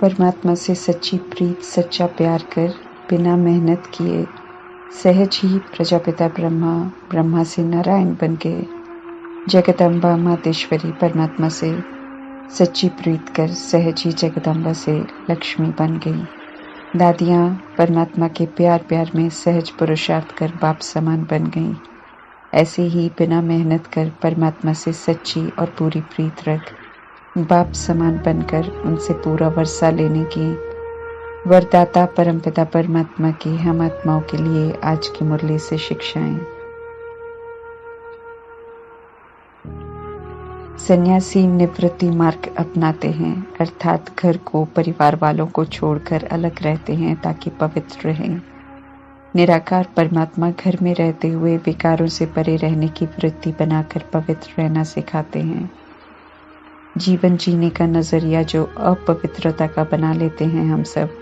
परमात्मा से सच्ची प्रीत सच्चा प्यार कर बिना मेहनत किए सहज ही प्रजापिता ब्रह्मा से नारायण बन गए। जगदम्बा मातेश्वरी परमात्मा से सच्ची प्रीत कर सहज ही जगदम्बा से लक्ष्मी बन गई। दादियाँ परमात्मा के प्यार में सहज पुरुषार्थ कर बाप समान बन गईं। ऐसे ही बिना मेहनत कर परमात्मा से सच्ची और पूरी प्रीत रख बाप समान बनकर उनसे पूरा वर्षा लेने की वरदाता परमपिता परमात्मा की हम आत्माओं के लिए आज की मुरली से शिक्षाएं। सन्यासी निवृत्ति मार्ग अपनाते हैं, अर्थात घर को परिवार वालों को छोड़कर अलग रहते हैं ताकि पवित्र रहें। निराकार परमात्मा घर में रहते हुए विकारों से परे रहने की वृत्ति बनाकर पवित्र रहना सिखाते हैं। जीवन जीने का नजरिया जो अपवित्रता का बना लेते हैं हम सब,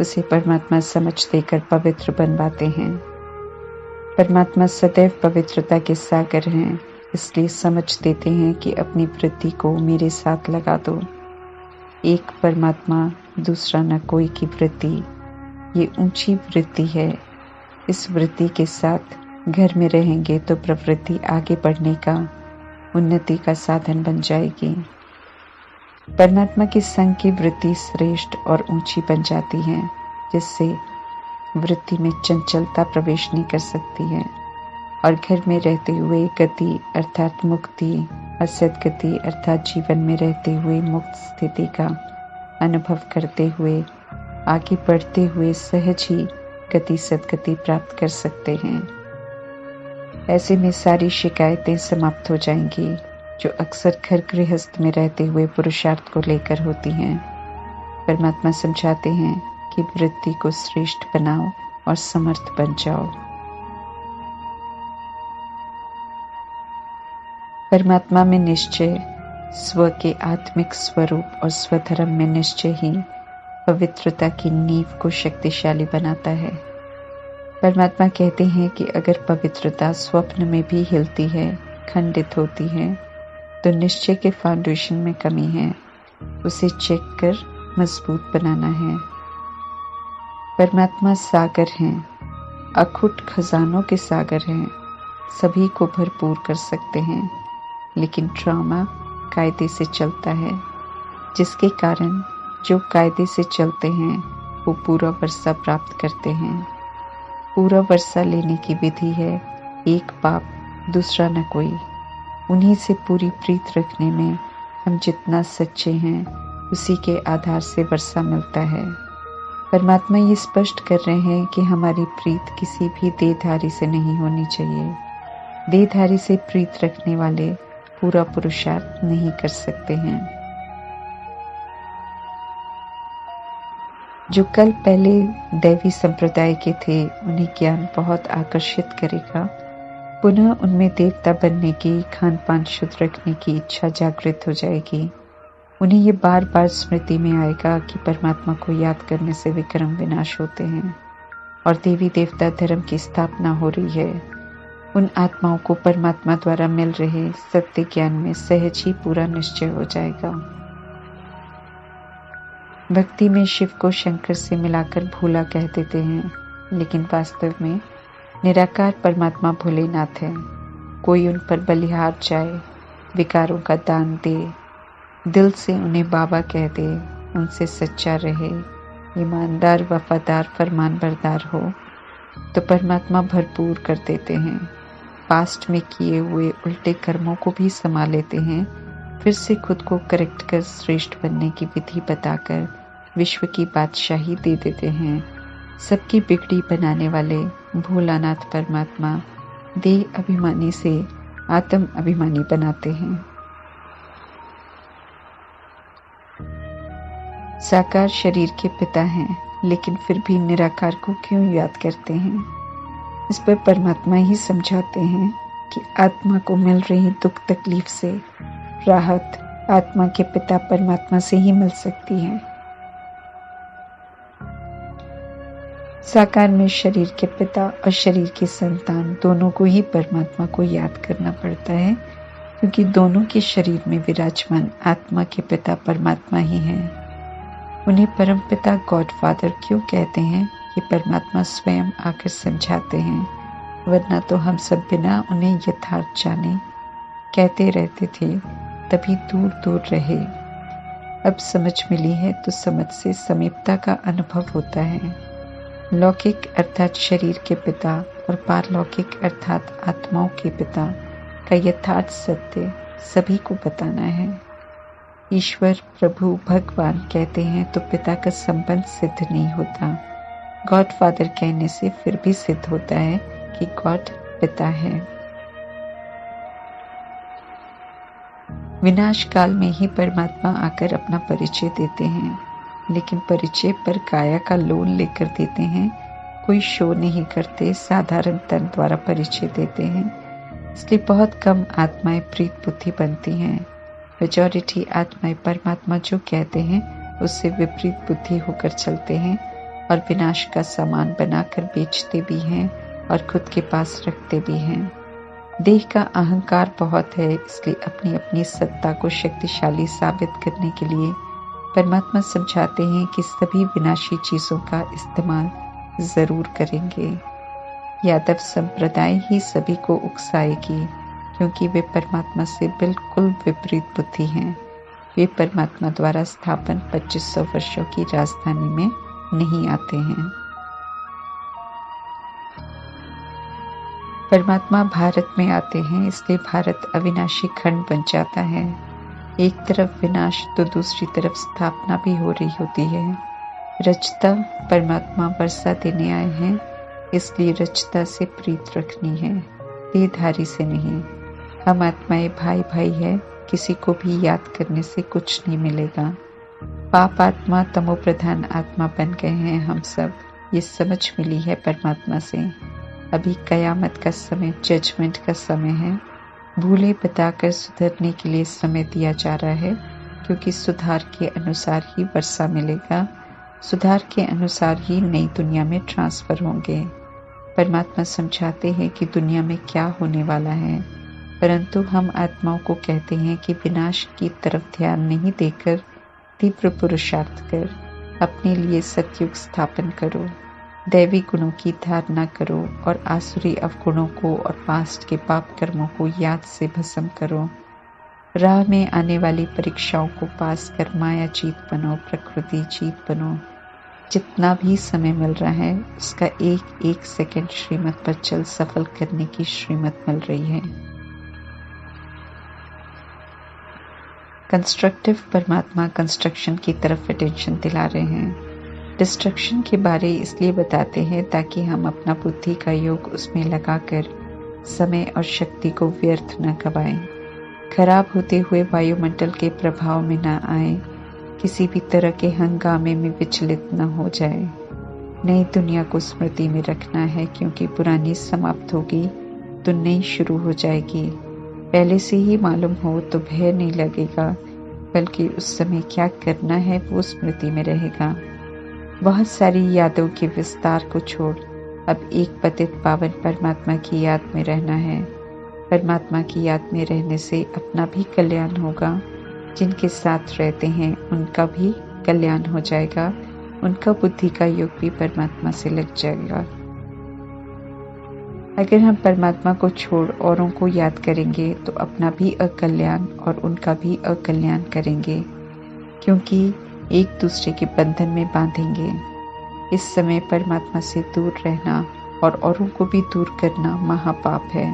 उसे परमात्मा समझ देकर पवित्र बनवाते हैं। परमात्मा सदैव पवित्रता के सागर हैं, इसलिए समझ देते हैं कि अपनी वृत्ति को मेरे साथ लगा दो। एक परमात्मा दूसरा न कोई की वृत्ति, ये ऊंची वृत्ति है। इस वृत्ति के साथ घर में रहेंगे तो प्रवृत्ति आगे बढ़ने का, उन्नति का साधन बन जाएगी। परमात्मा की संग की वृत्ति श्रेष्ठ और ऊंची बन जाती है, जिससे वृत्ति में चंचलता प्रवेश नहीं कर सकती है और घर में रहते हुए गति अर्थात मुक्ति और सद्गति अर्थात जीवन में रहते हुए मुक्त स्थिति का अनुभव करते हुए आगे बढ़ते हुए सहज ही गति सद्गति प्राप्त कर सकते हैं। ऐसे में सारी शिकायतें समाप्त हो जाएंगी जो अक्सर घर गृहस्थ में रहते हुए पुरुषार्थ को लेकर होती हैं। परमात्मा समझाते हैं कि वृत्ति को श्रेष्ठ बनाओ और समर्थ बन जाओ। परमात्मा में निश्चय स्व के आत्मिक स्वरूप और स्वधर्म में निश्चय ही पवित्रता की नींव को शक्तिशाली बनाता है। परमात्मा कहते हैं कि अगर पवित्रता स्वप्न में भी हिलती है, खंडित होती है, तो निश्चय के फाउंडेशन में कमी है, उसे चेक कर मजबूत बनाना है। परमात्मा सागर हैं, अखुट खजानों के सागर हैं, सभी को भरपूर कर सकते हैं, लेकिन ट्रॉमा कायदे से चलता है, जिसके कारण जो कायदे से चलते हैं वो पूरा वर्षा प्राप्त करते हैं। पूरा वर्षा लेने की विधि है एक बाप दूसरा न कोई। उन्हीं से पूरी प्रीत रखने में हम जितना सच्चे हैं उसी के आधार से वर्षा मिलता है। परमात्मा ये स्पष्ट कर रहे हैं कि हमारी प्रीत किसी भी देहधारी से नहीं होनी चाहिए। देहधारी से प्रीत रखने वाले पूरा पुरुषार्थ नहीं कर सकते हैं। जो कल पहले दैवी संप्रदाय के थे, उन्हें ज्ञान बहुत आकर्षित करेगा। पुनः उनमें देवता बनने की, खान पान शुद्ध रखने की इच्छा जागृत हो जाएगी। उन्हें ये बार बार स्मृति में आएगा कि परमात्मा को याद करने से विक्रम विनाश होते हैं और देवी देवता धर्म की स्थापना हो रही है। उन आत्माओं को परमात्मा द्वारा मिल रहे सत्य ज्ञान में सहज ही पूरा निश्चय हो जाएगा। भक्ति में शिव को शंकर से मिलाकर भोला कह देते हैं, लेकिन वास्तव में निराकार परमात्मा भोलेनाथ है। कोई उन पर बलिहार जाए, विकारों का दान दे, दिल से उन्हें बाबा कह दे, उनसे सच्चा रहे, ईमानदार वफादार फरमानबरदार हो, तो परमात्मा भरपूर कर देते हैं। पास्ट में किए हुए उल्टे कर्मों को भी संभाल लेते हैं, फिर से खुद को करेक्ट कर श्रेष्ठ बनने की विधि बताकर विश्व की बादशाही दे देते हैं। सबकी बिगड़ी बनाने वाले भोलानाथ परमात्मा देह अभिमानी से आत्म अभिमानी बनाते हैं। साकार शरीर के पिता हैं, लेकिन फिर भी निराकार को क्यों याद करते हैं? इस पर परमात्मा ही समझाते हैं कि आत्मा को मिल रही दुख तकलीफ से राहत आत्मा के पिता परमात्मा से ही मिल सकती है। साकार में शरीर के पिता और शरीर के संतान दोनों को ही परमात्मा को याद करना पड़ता है, क्योंकि दोनों के शरीर में विराजमान आत्मा के पिता परमात्मा ही हैं। उन्हें परमपिता गॉडफादर क्यों कहते हैं, ये परमात्मा स्वयं आकर समझाते हैं, वरना तो हम सब बिना उन्हें यथार्थ जाने कहते रहते थे, तभी दूर दूर रहे। अब समझ मिली है तो समझ से समीपता का अनुभव होता है। लौकिक अर्थात शरीर के पिता और पारलौकिक अर्थात आत्माओं के पिता का यथार्थ सत्य सभी को बताना है। ईश्वर, प्रभु, भगवान कहते हैं तो पिता का संबंध सिद्ध नहीं होता। गॉड फादर कहने से फिर भी सिद्ध होता है कि गॉड पिता है। विनाश काल में ही परमात्मा आकर अपना परिचय देते हैं, लेकिन परिचय पर काया का लोन लेकर देते हैं। कोई शो नहीं करते, साधारण तन द्वारा परिचय देते हैं। इसलिए बहुत कम आत्माएं प्रीत बुद्धि बनती हैं। मेजॉरिटी आत्माएं परमात्मा जो कहते हैं उससे विपरीत बुद्धि होकर चलते हैं और विनाश का सामान बनाकर बेचते भी हैं और खुद के पास रखते भी हैं। देह का अहंकार बहुत है, इसलिए अपनी अपनी सत्ता को शक्तिशाली साबित करने के लिए परमात्मा समझाते हैं कि सभी विनाशी चीजों का इस्तेमाल जरूर करेंगे। यादव संप्रदाय ही सभी को उकसाएगी, क्योंकि वे परमात्मा से बिल्कुल विपरीत बुद्धि हैं। वे परमात्मा द्वारा स्थापन 2500 वर्षों की राजधानी में नहीं आते हैं। परमात्मा भारत में आते हैं, इसलिए भारत अविनाशी खंड बन जाता है। एक तरफ विनाश तो दूसरी तरफ स्थापना भी हो रही होती है। रचता परमात्मा वर्षा देने आए हैं, इसलिए रचता से प्रीत रखनी है, देहधारी से नहीं। हम आत्माएं भाई भाई है, किसी को भी याद करने से कुछ नहीं मिलेगा। पाप आत्मा, तमो प्रधान आत्मा बन गए हैं हम सब, ये समझ मिली है परमात्मा से। अभी कयामत का समय, जजमेंट का समय है। भूले बताकर सुधरने के लिए समय दिया जा रहा है, क्योंकि सुधार के अनुसार ही वर्षा मिलेगा, सुधार के अनुसार ही नई दुनिया में ट्रांसफर होंगे। परमात्मा समझाते हैं कि दुनिया में क्या होने वाला है, परंतु हम आत्माओं को कहते हैं कि विनाश की तरफ ध्यान नहीं देकर तीव्र पुरुषार्थ कर अपने लिए सतयुग स्थापन करो, दैवी गुणों की धारणा करो और आसुरी अवगुणों को और पास्ट के पाप कर्मों को याद से भस्म करो। राह में आने वाली परीक्षाओं को पास कर माया जीत बनो, प्रकृति जीत बनो। जितना भी समय मिल रहा है उसका एक एक सेकंड श्रीमत पर चल सफल करने की श्रीमत मिल रही है। कंस्ट्रक्टिव परमात्मा कंस्ट्रक्शन की तरफ अटेंशन दिला रहे हैं। डिस्ट्रक्शन के बारे इसलिए बताते हैं ताकि हम अपना बुद्धि का योग उसमें लगाकर समय और शक्ति को व्यर्थ न गवाएं, खराब होते हुए वायुमंडल के प्रभाव में न आए, किसी भी तरह के हंगामे में विचलित न हो जाए। नई दुनिया को स्मृति में रखना है, क्योंकि पुरानी समाप्त होगी तो नई शुरू हो जाएगी। पहले से ही मालूम हो तो भय नहीं लगेगा, बल्कि उस समय क्या करना है वो स्मृति में रहेगा। बहुत सारी यादों के विस्तार को छोड़ अब एक पतित पावन परमात्मा की याद में रहना है। परमात्मा की याद में रहने से अपना भी कल्याण होगा, जिनके साथ रहते हैं उनका भी कल्याण हो जाएगा, उनका बुद्धि का योग भी परमात्मा से लग जाएगा। अगर हम परमात्मा को छोड़ औरों को याद करेंगे तो अपना भी अकल्याण और उनका भी अकल्याण करेंगे, क्योंकि एक दूसरे के बंधन में बांधेंगे। इस समय परमात्मा से दूर रहना और औरों को भी दूर करना महापाप है।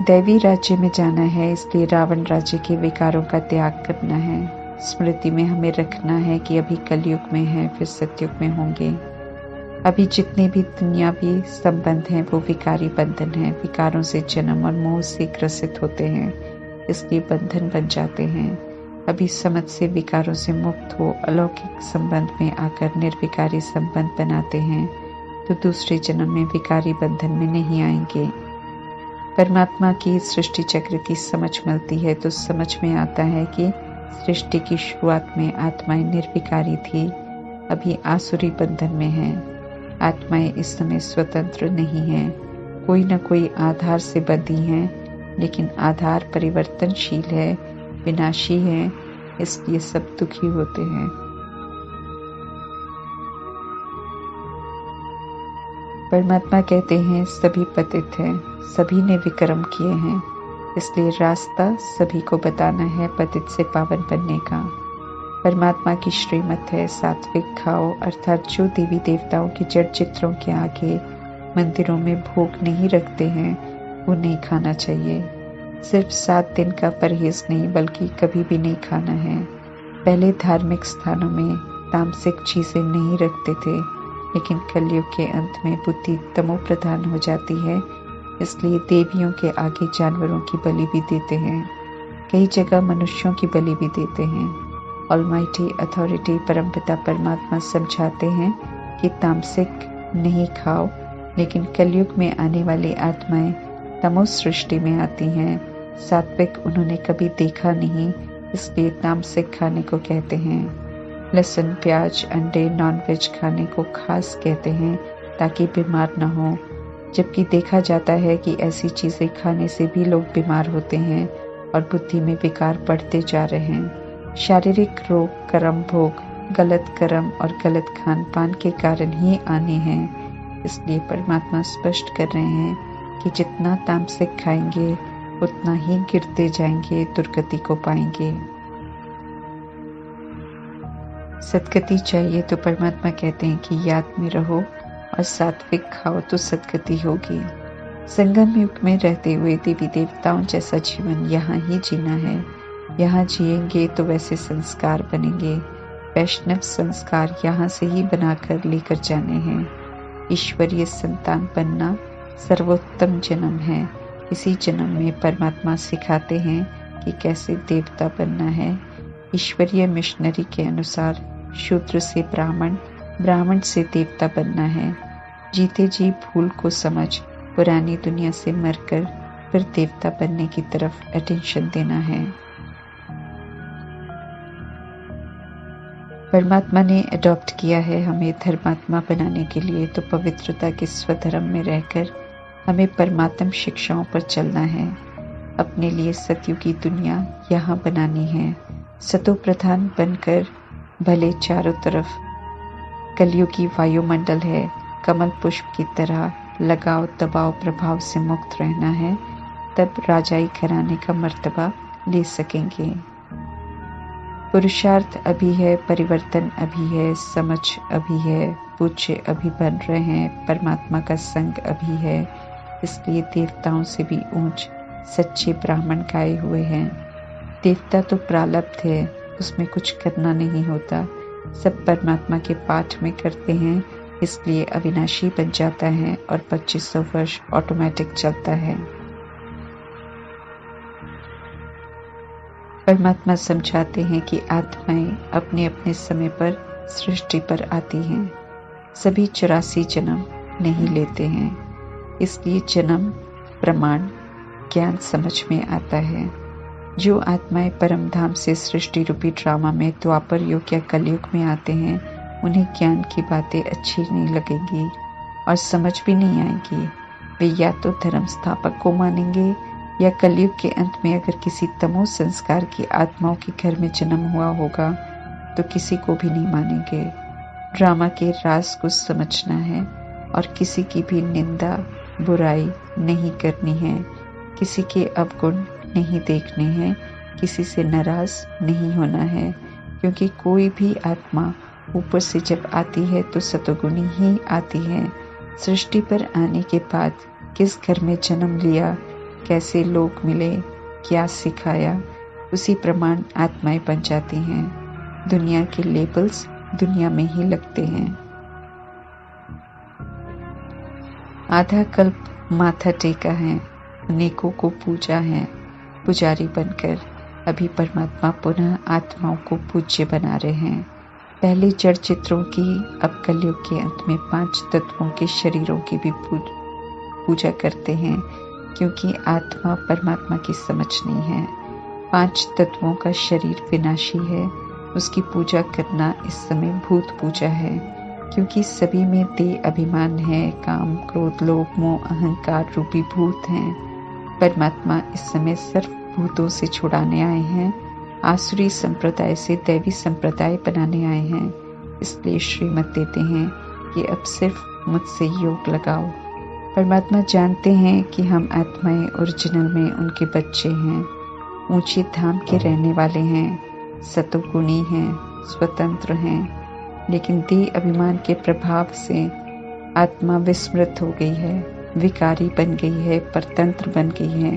दैवी राज्य में जाना है, इसलिए रावण राज्य के विकारों का त्याग करना है। स्मृति में हमें रखना है कि अभी कलयुग में है, फिर सतयुग में होंगे। अभी जितने भी दुनियावी संबंध हैं वो विकारी बंधन हैं। विकारों से जन्म और मोह से ग्रसित होते हैं, इसलिए बंधन बन जाते हैं। अभी समझ से विकारों से मुक्त हो अलौकिक संबंध में आकर निर्विकारी संबंध बनाते हैं, तो दूसरे जन्म में विकारी बंधन में नहीं आएंगे। परमात्मा की सृष्टि चक्र की समझ मिलती है तो समझ में आता है कि सृष्टि की शुरुआत में आत्माएं निर्विकारी थी, अभी आसुरी बंधन में हैं। आत्माएं इस समय स्वतंत्र नहीं हैं, कोई न कोई आधार से बंधी हैं, लेकिन आधार परिवर्तनशील है, विनाशी है, इसलिए सब दुखी होते हैं। परमात्मा कहते हैं सभी पतित हैं, सभी ने विक्रम किए हैं, इसलिए रास्ता सभी को बताना है पतित से पावन बनने का। परमात्मा की श्रीमत है सात्विक खाओ, अर्थात जो देवी देवताओं की जड़ चित्रों के आगे मंदिरों में भोग नहीं रखते हैं वो नहीं खाना चाहिए। सिर्फ 7 दिन का परहेज नहीं बल्कि कभी भी नहीं खाना है। पहले धार्मिक स्थानों में तामसिक चीजें नहीं रखते थे, लेकिन कलयुग के अंत में बुद्धि तमो प्रधान हो जाती है, इसलिए देवियों के आगे जानवरों की बलि भी देते हैं। कई जगह मनुष्यों की बलि भी देते हैं। ऑलमाइटी अथॉरिटी परमपिता परमात्मा समझाते हैं कि तामसिक नहीं खाओ, लेकिन कलयुग में आने वाली आत्माएं तमो सृष्टि में आती हैं। सात्विक उन्होंने कभी देखा नहीं, इसलिए तामसिक खाने को कहते हैं। लहसुन, प्याज, अंडे, नॉनवेज खाने को खास कहते हैं ताकि बीमार न हो, जबकि देखा जाता है कि ऐसी चीजें खाने से भी लोग बीमार होते हैं और बुद्धि में विकार बढ़ते जा रहे हैं। शारीरिक रोग कर्म भोग, गलत कर्म और गलत खान पान के कारण ही आने हैं। इसलिए परमात्मा स्पष्ट कर रहे हैं कि जितना तामसिक खाएंगे उतना ही गिरते जाएंगे, दुर्गति को पाएंगे। सदगति चाहिए तो परमात्मा कहते हैं कि याद में रहो और सात्विक खाओ तो सदगति होगी। संगम युग में रहते हुए देवी देवताओं जैसा जीवन यहाँ ही जीना है। यहाँ जिएंगे तो वैसे संस्कार बनेंगे। वैष्णव संस्कार यहाँ से ही बनाकर लेकर जाने हैं। ईश्वरीय संतान बनना सर्वोत्तम जन्म है। इसी जन्म में परमात्मा सिखाते हैं कि कैसे देवता बनना है। ईश्वरीय मिशनरी के अनुसार शूद्र से ब्राह्मण, ब्राह्मण से देवता बनना है। जीते जी भूल को समझ पुरानी दुनिया से मरकर फिर देवता बनने की तरफ अटेंशन देना है। परमात्मा ने अडॉप्ट किया है हमें धर्मात्मा बनाने के लिए, तो पवित्रता के स्वधर्म में रहकर हमें परमात्म शिक्षाओं पर चलना है। अपने लिए सतयुगी दुनिया यहाँ बनानी है। सतो प्रधान बनकर भले चारों तरफ कलयुगी वायुमंडल है, कमल पुष्प की तरह लगाव दबाव प्रभाव से मुक्त रहना है, तब राजाई घराने का मर्तबा ले सकेंगे। पुरुषार्थ अभी है, परिवर्तन अभी है, समझ अभी है, पूज्य अभी बन रहे हैं, परमात्मा का संग अभी है। इसलिए देवताओं से भी ऊंच सच्चे ब्राह्मण गाए हुए हैं। देवता तो प्रारब्ध है, उसमें कुछ करना नहीं होता, सब परमात्मा के पाठ में करते हैं, इसलिए अविनाशी बन जाता है और 2500 वर्ष ऑटोमेटिक चलता है। परमात्मा समझाते हैं कि आत्माएं अपने अपने समय पर सृष्टि पर आती हैं। सभी 84 जन्म नहीं लेते हैं, इसलिए जन्म प्रमाण ज्ञान समझ में आता है। जो आत्माएं परम धाम से सृष्टि रूपी ड्रामा में द्वापर युग या कलयुग में आते हैं, उन्हें ज्ञान की बातें अच्छी नहीं लगेंगी और समझ भी नहीं आएगी। वे या तो धर्म स्थापक को मानेंगे या कलयुग के अंत में अगर किसी तमो संस्कार की आत्माओं के घर में जन्म हुआ होगा तो किसी को भी नहीं मानेंगे। ड्रामा के राज को समझना है और किसी की भी निंदा बुराई नहीं करनी है, किसी के अवगुण नहीं देखने हैं, किसी से नाराज नहीं होना है, क्योंकि कोई भी आत्मा ऊपर से जब आती है तो सतोगुणी ही आती है। सृष्टि पर आने के बाद किस घर में जन्म लिया, कैसे लोग मिले, क्या सिखाया, उसी प्रमाण आत्माएं बन जाती हैं। दुनिया के लेबल्स दुनिया में ही लगते हैं। आधा कल्प माथा टेका है, अनेकों को पूजा है। पुजारी बनकर अभी परमात्मा पुनः आत्माओं को पूज्य बना रहे हैं। पहले जड़ चित्रों की, अब कलयुग के अंत में 5 तत्वों के शरीरों की भी पूजा करते हैं, क्योंकि आत्मा परमात्मा की समझनी है। 5 तत्वों का शरीर विनाशी है, उसकी पूजा करना इस समय भूत पूजा है, क्योंकि सभी में देह अभिमान है, काम क्रोध लोभ मोह अहंकार रूपी भूत हैं। परमात्मा इस समय सिर्फ भूतों से छुड़ाने आए हैं आसुरी संप्रदाय से दैवी संप्रदाय बनाने आए हैं, इसलिए श्रीमत देते हैं कि अब सिर्फ मुझसे योग लगाओ। परमात्मा जानते हैं कि हम आत्माएं ओरिजिनल में उनके बच्चे हैं, ऊंचे धाम के रहने वाले हैं, सतोगुणी हैं, स्वतंत्र हैं, लेकिन देह अभिमान के प्रभाव से आत्मा विस्मृत हो गई है, विकारी बन गई है, परतंत्र बन गई है।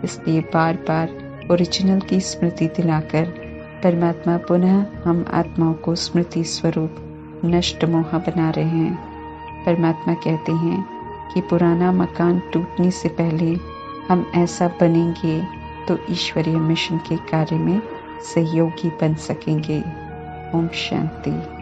इसलिए बार बार ओरिजिनल की स्मृति दिलाकर परमात्मा पुनः हम आत्माओं को स्मृति स्वरूप नष्ट मोह बना रहे हैं। परमात्मा कहते हैं कि पुराना मकान टूटने से पहले हम ऐसा बनेंगे तो ईश्वरीय मिशन के कार्य में सहयोगी बन सकेंगे। ओम शांति।